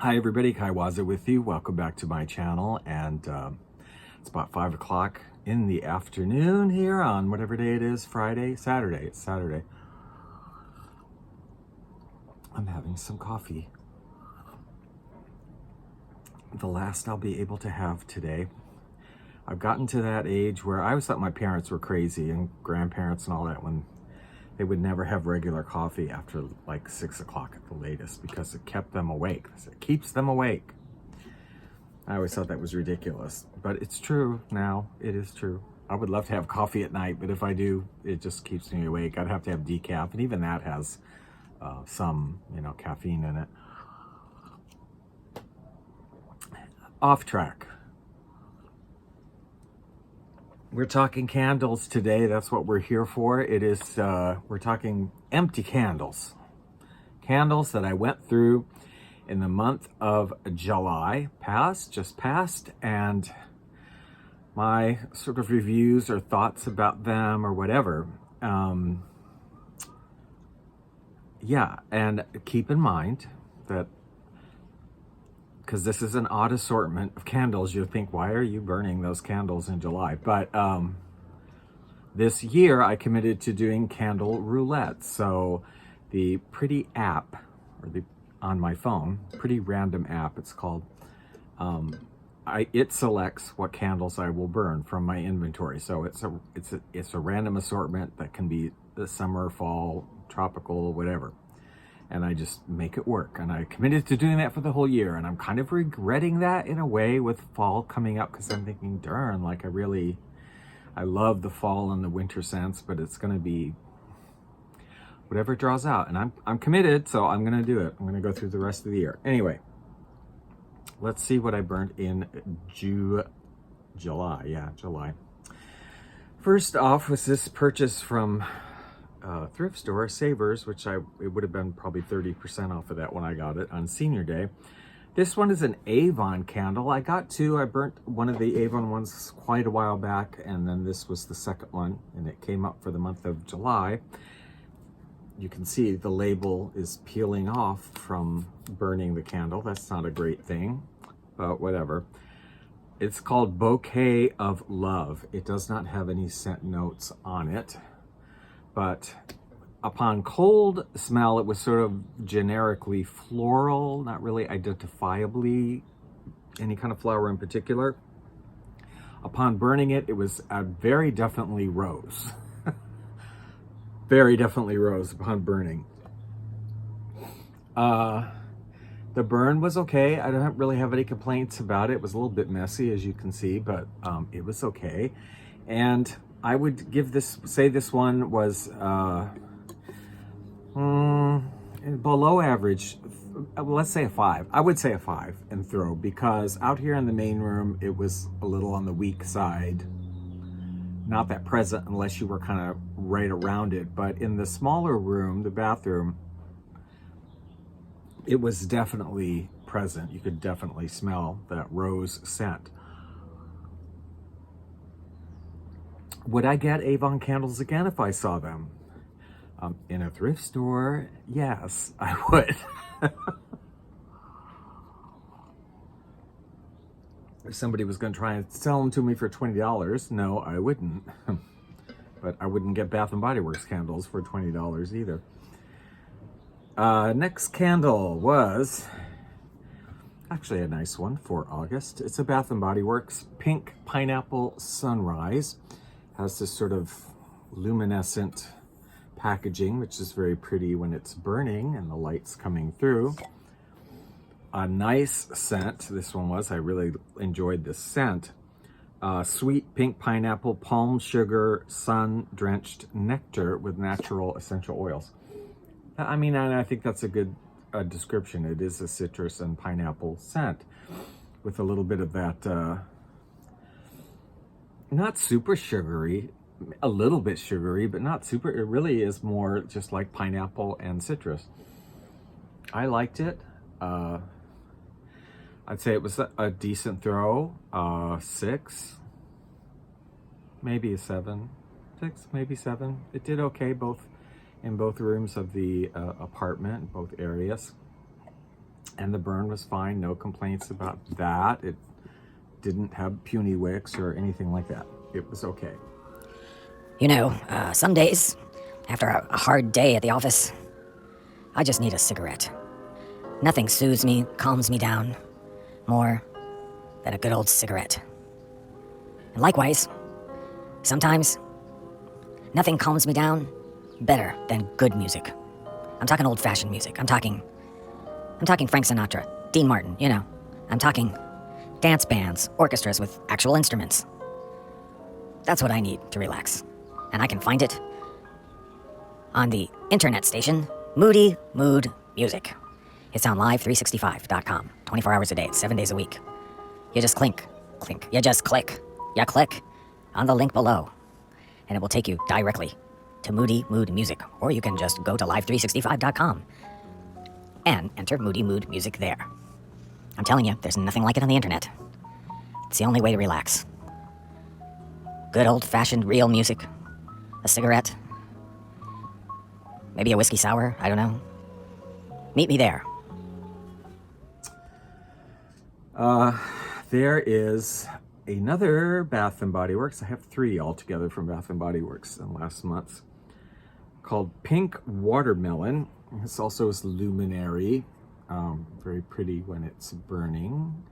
Hi everybody, Kaiwaza with you. Welcome back to my channel, and it's about 5 o'clock in the afternoon here on whatever day it is, Saturday. It's Saturday. I'm having some coffee. The last I'll be able to have today. I've gotten to that age where I always thought my parents were crazy, and grandparents and all that, when they would never have regular coffee after like 6 o'clock at the latest because it kept them awake. It keeps them awake. I always thought that was ridiculous, but it's true now. It is true. I would love to have coffee at night, but if I do, it just keeps me awake. I'd have to have decaf, and even that has some, caffeine in it. Off track. We're talking candles today. That's what we're here for. It is, we're talking empty candles. Candles that I went through in the month of July just passed, and my sort of reviews or thoughts about them or whatever. Yeah, and keep in mind that, because this is an odd assortment of candles, you'll think, why are you burning those candles in July? But this year I committed to doing candle roulette. So the Pretty app, or on my phone, Pretty Random app it's called, it selects what candles I will burn from my inventory. So it's a random assortment that can be the summer, fall, tropical, whatever. And I just make it work. And I committed to doing that for the whole year. And I'm kind of regretting that in a way with fall coming up, because I'm thinking, darn, like I love the fall and the winter scents, but it's going to be whatever draws out. And I'm committed, so I'm going to do it. I'm going to go through the rest of the year. Anyway, let's see what I burned in July. Yeah, July. First off was this purchase from thrift store, Savers, which it would have been probably 30% off of that when I got it on Senior Day. This one is an Avon candle. I got two. I burnt one of the Avon ones quite a while back, and then this was the second one, and it came up for the month of July. You can see the label is peeling off from burning the candle. That's not a great thing, but whatever. It's called Bouquet of Love. It does not have any scent notes on it. But upon cold smell, it was sort of generically floral, not really identifiably any kind of flower in particular. Upon burning it, it was very definitely rose. Very definitely rose upon burning. The burn was okay. I don't really have any complaints about it. It was a little bit messy, as you can see, but it was okay. And I would give say this one was below average. Let's say a 5. I would say a 5 and throw, because out here in the main room, it was a little on the weak side. Not that present unless you were kind of right around it. But in the smaller room, the bathroom, it was definitely present. You could definitely smell that rose scent. Would I get Avon candles again if I saw them? In a thrift store? Yes, I would. If somebody was going to try and sell them to me for $20, no, I wouldn't. But I wouldn't get Bath & Body Works candles for $20 either. Next candle was actually a nice one for August. It's a Bath & Body Works Pink Pineapple Sunrise. Has this sort of luminescent packaging, which is very pretty when it's burning and the light's coming through. A nice scent, this one was. I really enjoyed this scent. Sweet pink pineapple, palm sugar, sun-drenched nectar with natural essential oils. I mean, I think that's a good description. It is a citrus and pineapple scent with a little bit of that not super sugary, a little bit sugary, but not super. It really is more just like pineapple and citrus. I liked it. I'd say it was a decent throw. 6, maybe a 7. 6, maybe 7. It did okay in both rooms of the apartment, both areas. And the burn was fine, no complaints about that. It didn't have puny wicks or anything like that. It was okay. You know, some days, after a hard day at the office, I just need a cigarette. Nothing soothes me, calms me down more than a good old cigarette. And likewise, sometimes, nothing calms me down better than good music. I'm talking old-fashioned music. I'm talking Frank Sinatra, Dean Martin, you know. I'm talking dance bands, orchestras with actual instruments. That's what I need to relax. And I can find it on the internet station, Moody Mood Music. It's on live365.com, 24 hours a day, 7 days a week. You just click on the link below, and it will take you directly to Moody Mood Music. Or you can just go to live365.com and enter Moody Mood Music there. I'm telling you, there's nothing like it on the internet. It's the only way to relax. Good old-fashioned real music, a cigarette, maybe a whiskey sour, I don't know. Meet me there. There is another Bath & Body Works. I have 3 altogether from Bath & Body Works in last month, called Pink Watermelon. This also is Luminary. Very pretty when it's burning.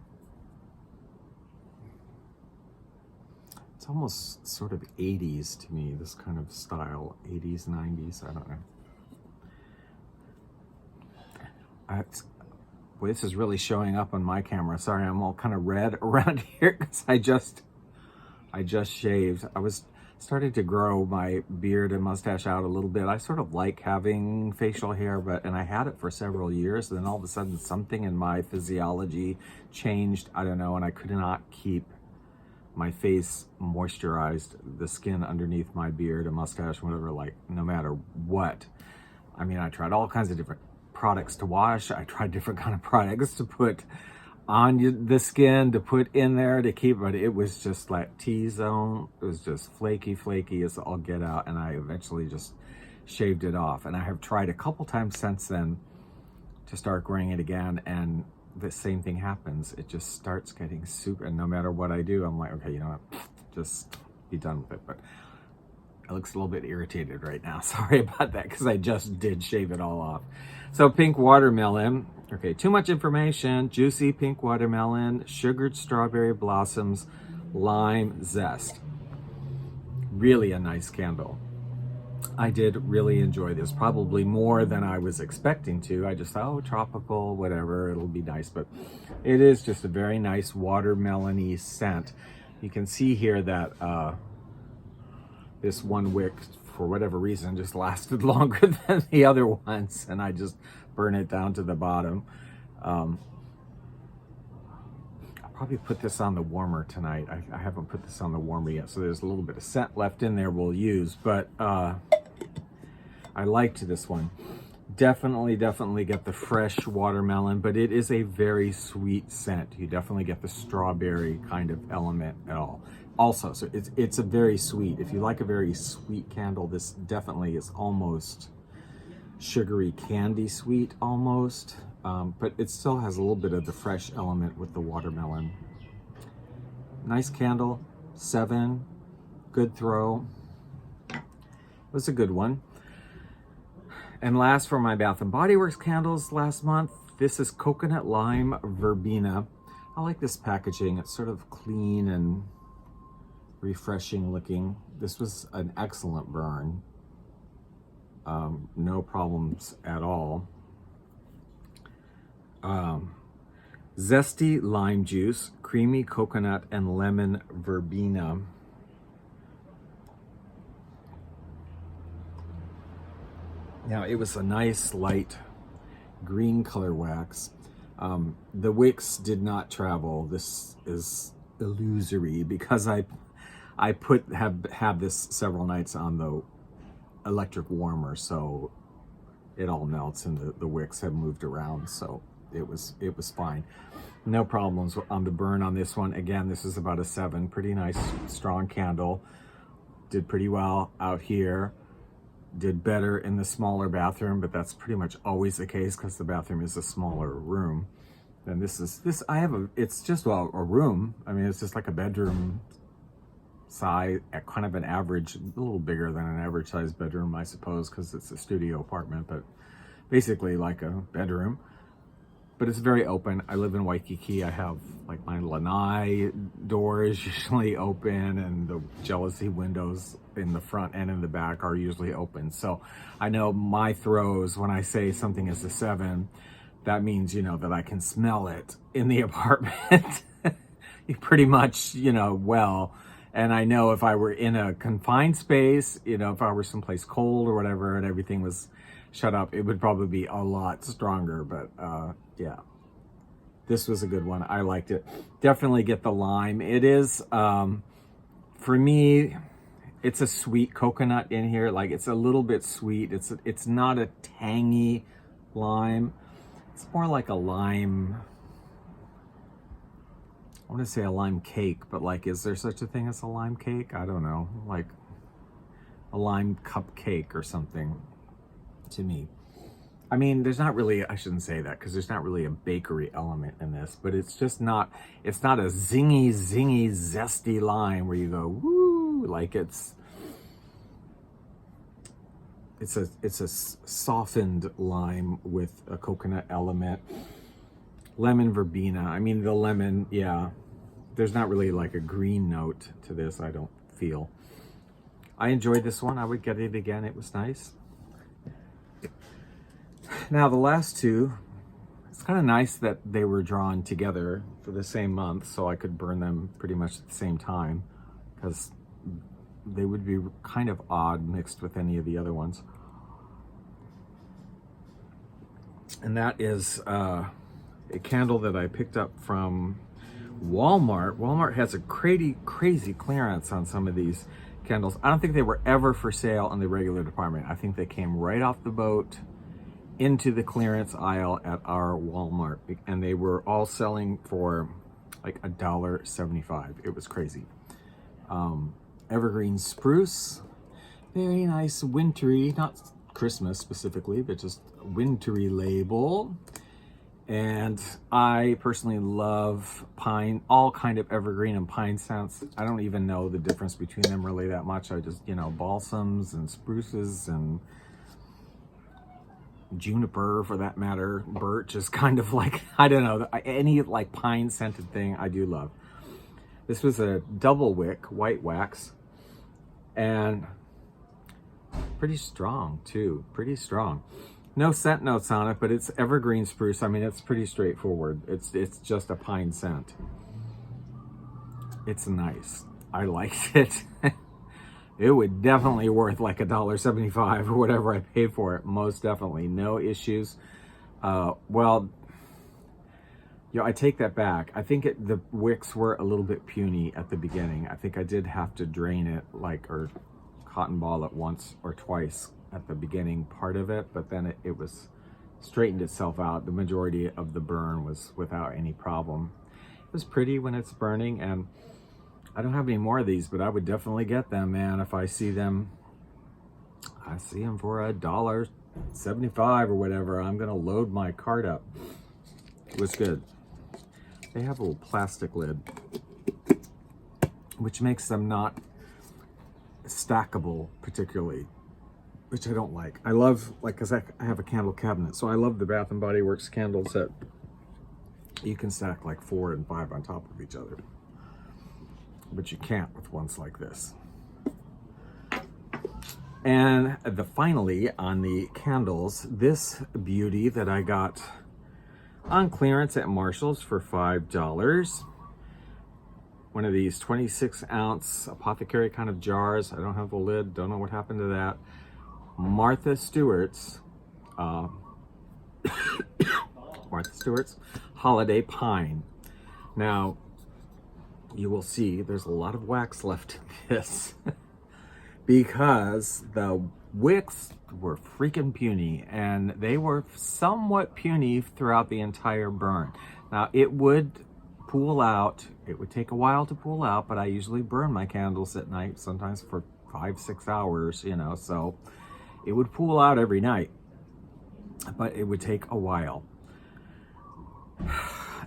It's almost sort of 80s to me, this kind of style. 80s, 90s, I don't know. Boy, this is really showing up on my camera. Sorry, I'm all kind of red around here because I just shaved. I was starting to grow my beard and mustache out a little bit. I sort of like having facial hair, and I had it for several years. Then all of a sudden something in my physiology changed, I don't know, and I could not keep my face moisturized, the skin underneath my beard and mustache, whatever, like no matter what. I mean, I tried all kinds of different products to wash. I tried different kind of products to put on the skin, to put in there to keep, but it was just like T-zone. It was just flaky as all get out, and I eventually just shaved it off. And I have tried a couple times since then to start growing it again, and the same thing happens. It just starts getting super, and no matter what I do, I'm like, okay, you know what, just be done with it. But it looks a little bit irritated right now. Sorry about that, because I just did shave it all off. So Pink Watermelon, okay, too much information. Juicy pink watermelon, sugared strawberry blossoms, lime zest. Really a nice candle. I did really enjoy this, probably more than I was expecting to. I just thought, oh, tropical, whatever, it'll be nice. But it is just a very nice watermelon-y scent. You can see here that this one wick, for whatever reason, just lasted longer than the other ones, and I just burned it down to the bottom. I'll probably put this on the warmer tonight. I haven't put this on the warmer yet, so there's a little bit of scent left in there we'll use, but I liked this one. Definitely get the fresh watermelon, but it is a very sweet scent. You definitely get the strawberry kind of element at all. Also, so it's a very sweet. If you like a very sweet candle, this definitely is almost sugary candy sweet almost, but it still has a little bit of the fresh element with the watermelon. Nice candle, 7, good throw. It was a good one. And last for my Bath & Body Works candles last month, this is Coconut Lime Verbena. I like this packaging. It's sort of clean and refreshing looking. This was an excellent burn. No problems at all. Zesty lime juice, creamy coconut and lemon verbena. Now, it was a nice light green color wax. The wicks did not travel. This is illusory because I have this several nights on the electric warmer, so it all melts and the wicks have moved around, so it was fine. No problems on the burn on this one. Again, this is about a 7. Pretty nice, strong candle. Did pretty well out here. did better in the smaller bathroom, but that's pretty much always the case because the bathroom is a smaller room. And I have it's just a room. I mean, it's just like a bedroom size, at kind of an average, a little bigger than an average size bedroom, I suppose, because it's a studio apartment, but basically like a bedroom. But it's very open. I live in Waikiki. I have like my lanai door is usually open, and the jealousy windows in the front and in the back are usually open. So I know my throws when I say something is a 7, that means, you know, that I can smell it in the apartment. Pretty much, you know, well. And I know if I were in a confined space, you know, if I were someplace cold or whatever and everything was shut up, it would probably be a lot stronger. But yeah, this was a good one. I liked it. Definitely get the lime. It is, for me, it's a sweet coconut in here. Like, it's a little bit sweet. It's not a tangy lime. It's more like a lime. I want to say a lime cake, but like, is there such a thing as a lime cake? I don't know. Like a lime cupcake or something to me. I mean, there's not really, I shouldn't say that because there's not really a bakery element in this, but it's just not, it's not a zingy, zesty lime where you go, woo, like it's a softened lime with a coconut element. Lemon verbena. I mean, the lemon, yeah. There's not really like a green note to this, I don't feel. I enjoyed this one. I would get it again. It was nice. Now, the last two, it's kind of nice that they were drawn together for the same month, so I could burn them pretty much at the same time, because they would be kind of odd mixed with any of the other ones. And that is a candle that I picked up from Walmart. Walmart has a crazy clearance on some of these candles. I don't think they were ever for sale in the regular department. I think they came right off the boat into the clearance aisle at our Walmart, and they were all selling for like $1.75. It was crazy. Evergreen Spruce, very nice wintry, not Christmas specifically, but just wintry label. And I personally love pine, all kind of evergreen and pine scents. I don't even know the difference between them really that much. I just, you know, balsams and spruces and juniper for that matter. Birch is kind of like, I don't know, any like pine scented thing I do love. This was a double wick white wax and pretty strong too, pretty strong. No scent notes on it, but it's evergreen spruce. I mean, it's pretty straightforward. It's just a pine scent. It's nice. I liked it. It would definitely worth like $1.75 or whatever I paid for it. Most definitely, no issues. Well, you know, I take that back. I think the wicks were a little bit puny at the beginning. I think I did have to drain it, like, or cotton ball it once or twice at the beginning part of it, but then it was straightened itself out. The majority of the burn was without any problem. It was pretty when it's burning, and I don't have any more of these, but I would definitely get them, man. If I see them, I see them for $1.75 or whatever, I'm gonna load my cart up. It was good. They have a little plastic lid, which makes them not stackable particularly, which I don't like. I love, like, because I have a candle cabinet, so I love the Bath & Body Works candles that you can stack like 4 and 5 on top of each other. But you can't with ones like this. And finally, on the candles, this beauty that I got on clearance at Marshall's for $5. One of these 26-ounce apothecary kind of jars. I don't have the lid, don't know what happened to that. Martha Stewart's Holiday Pine. Now, you will see there's a lot of wax left in this because the wicks were freaking puny, and they were somewhat puny throughout the entire burn. Now, it would pool out. It would take a while to pool out, but I usually burn my candles at night, sometimes for 5-6 hours, you know, so It would pool out every night, but it would take a while.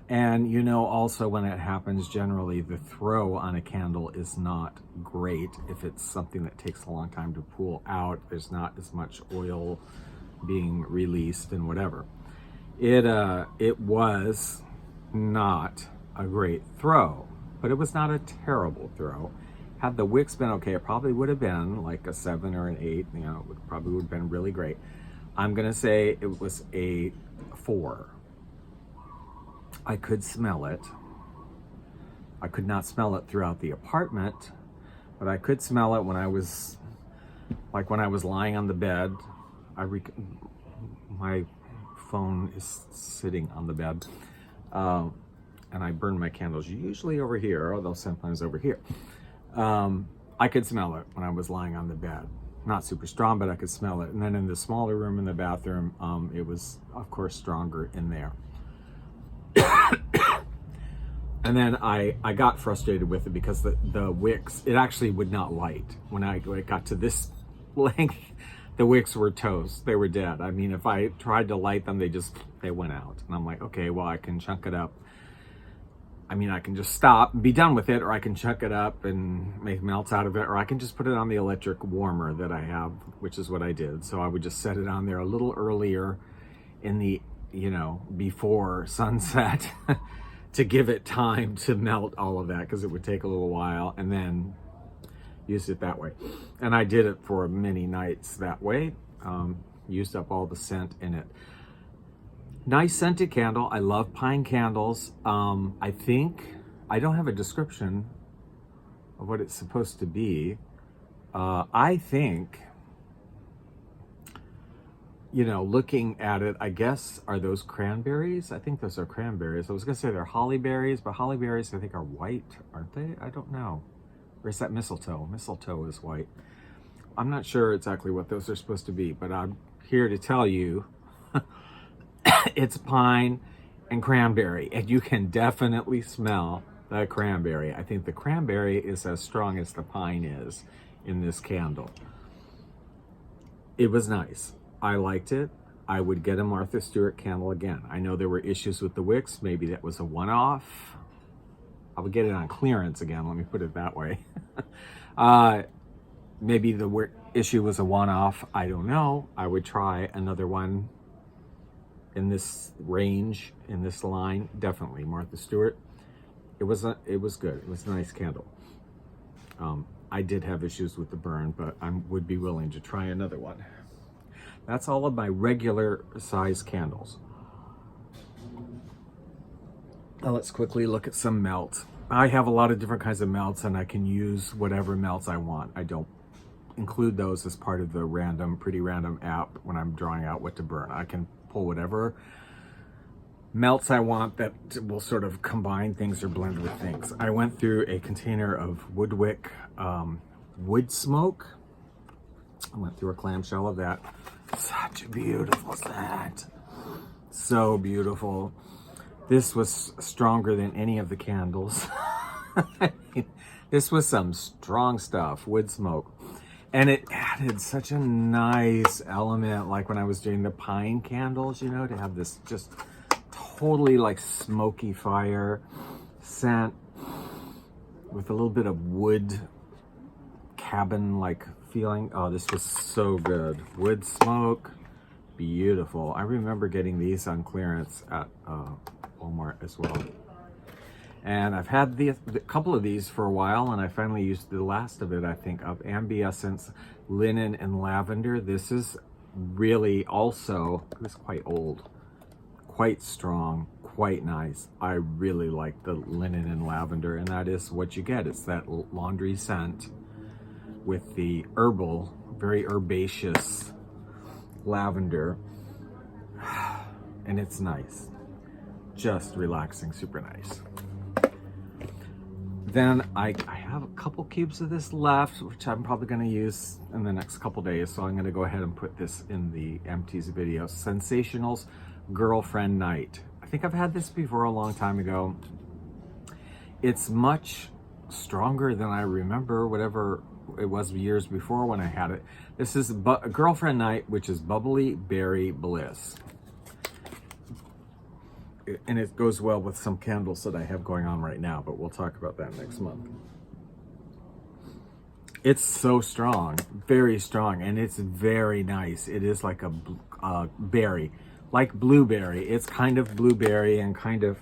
And you know, also when it happens, generally the throw on a candle is not great. If it's something that takes a long time to pool out, there's not as much oil being released and whatever. It was not a great throw, but it was not a terrible throw. Had the wicks been okay, it probably would have been like a 7 or an 8. You know, it probably would have been really great. I'm gonna say it was a 4. I could smell it. I could not smell it throughout the apartment, but I could smell it when I was lying on the bed. My phone is sitting on the bed, and I burn my candles usually over here, although sometimes over here. I could smell it when I was lying on the bed. Not super strong, but I could smell it. And then in the smaller room in the bathroom, it was, of course, stronger in there. And then I got frustrated with it because the wicks, it actually would not light. When it got to this length, the wicks were toast. They were dead. I mean, if I tried to light them, they went out. And I'm like, okay, well, I can chunk it up. I mean, I can just stop and be done with it, or I can chuck it up and make melts out of it, or I can just put it on the electric warmer that I have, which is what I did. So I would just set it on there a little earlier in the, before sunset to give it time to melt all of that, because it would take a little while, and then use it that way. And I did it for many nights that way. Used up all the scent in it. Nice scented candle. I love pine candles. I think, I don't have a description of what it's supposed to be. I think, looking at it, I guess, are those cranberries? I think those are cranberries. I was gonna say they're holly berries, but holly berries I think are white, aren't they? I don't know. Or is that mistletoe? Mistletoe is white. I'm not sure exactly what those are supposed to be, but I'm here to tell you it's pine and cranberry, and you can definitely smell the cranberry. I think the cranberry is as strong as the pine is in this candle. It was nice. I liked it. I would get a Martha Stewart candle again. I know there were issues with the wicks. Maybe that was a one-off. I would get it on clearance again. Let me put it that way. Maybe the wick issue was a one-off. I don't know. I would try another one in this range, in this line. Definitely Martha Stewart. It was good. It was a nice candle. I did have issues with the burn, but I would be willing to try another one. That's all of my regular size candles. Now let's quickly look at some melts. I have a lot of different kinds of melts, and I can use whatever melts I want. I don't include those as part of the pretty random app when I'm drawing out what to burn. I can pull whatever melts I want that will sort of combine things or blend with things. I went through a container of Woodwick wood smoke. I went through a clamshell of that. Such a beautiful scent. So beautiful. This was stronger than any of the candles. I mean, this was some strong stuff, wood smoke. And it added such a nice element, like when I was doing the pine candles, to have this just totally like smoky fire scent with a little bit of wood cabin like feeling. Oh, this was so good. Wood smoke, beautiful. I remember getting these on clearance at Walmart as well. And I've had the couple of these for a while, and I finally used the last of it, I think, of Ambiessence Linen and Lavender. This is really also, it's quite old, quite strong, quite nice. I really like the Linen and Lavender, and that is what you get. It's that laundry scent with the herbal, very herbaceous lavender, and it's nice. Just relaxing, super nice. Then I have a couple cubes of this left, which I'm probably going to use in the next couple days. So I'm going to go ahead and put this in the Empties video. Sensationals Girlfriend Night. I think I've had this before a long time ago. It's much stronger than I remember, whatever it was years before when I had it. This is Girlfriend Night, which is Bubbly Berry Bliss. And it goes well with some candles that I have going on right now, but we'll talk about that next month. It's so strong, very strong, and it's very nice. It is like a berry, like blueberry. It's kind of blueberry and kind of,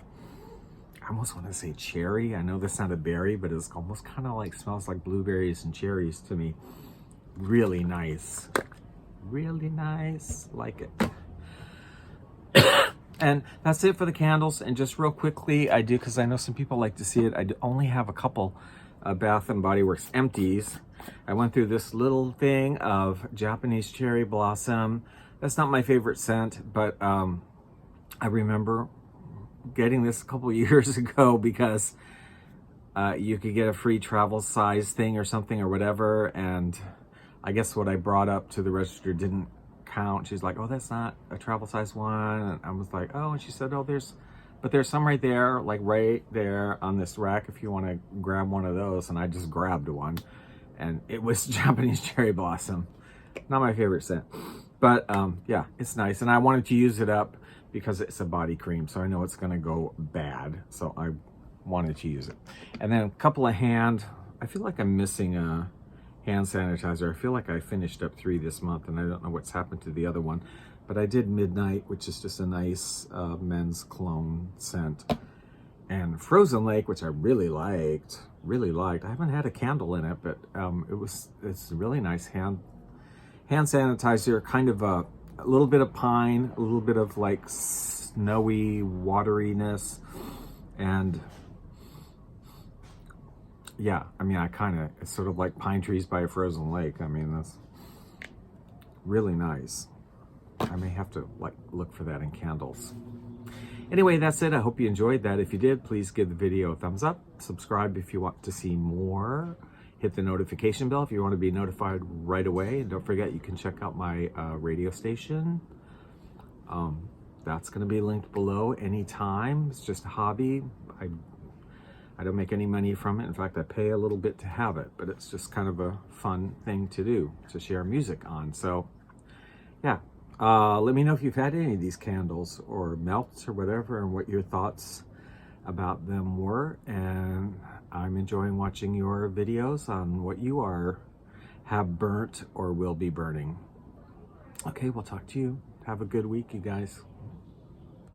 I almost want to say cherry. I know that's not a berry, but it's almost kind of like, smells like blueberries and cherries to me. Really nice. Really nice. Like it. And that's it for the candles. And just real quickly, I do, because I know some people like to see it, I only have a couple Bath & Body Works Empties. I went through this little thing of Japanese cherry blossom. That's not my favorite scent, but I remember getting this a couple years ago because you could get a free travel size thing or something or whatever, and I guess what I brought up to the register didn't count. She's like, oh, that's not a travel size one, and I was like, oh, and she said, oh, there's some right there, like right there on this rack if you want to grab one of those. And I just grabbed one, and it was Japanese cherry blossom. Not my favorite scent, but yeah, it's nice. And I wanted to use it up because it's a body cream, so I know it's gonna go bad, so I wanted to use it. And then a couple of I feel like I'm missing a hand sanitizer. I feel like I finished up 3 this month, and I don't know what's happened to the other one. But I did Midnight, which is just a nice men's cologne scent. And Frozen Lake, which I really liked. I haven't had a candle in it, but it's a really nice hand sanitizer, kind of a little bit of pine, a little bit of like snowy wateriness. And yeah, I mean, it's sort of like pine trees by a frozen lake. I mean, that's really nice. I may have to look for that in candles. Anyway, that's it. I hope you enjoyed that. If you did, please give the video a thumbs up. Subscribe if you want to see more. Hit the notification bell if you want to be notified right away. And don't forget, you can check out my radio station. That's going to be linked below anytime. It's just a hobby. I don't make any money from it. In fact, I pay a little bit to have it, but it's just kind of a fun thing to do, to share music on. So yeah. Let me know if you've had any of these candles or melts or whatever, and what your thoughts about them were. And I'm enjoying watching your videos on what you have burnt or will be burning. Okay, we'll talk to you. Have a good week, you guys.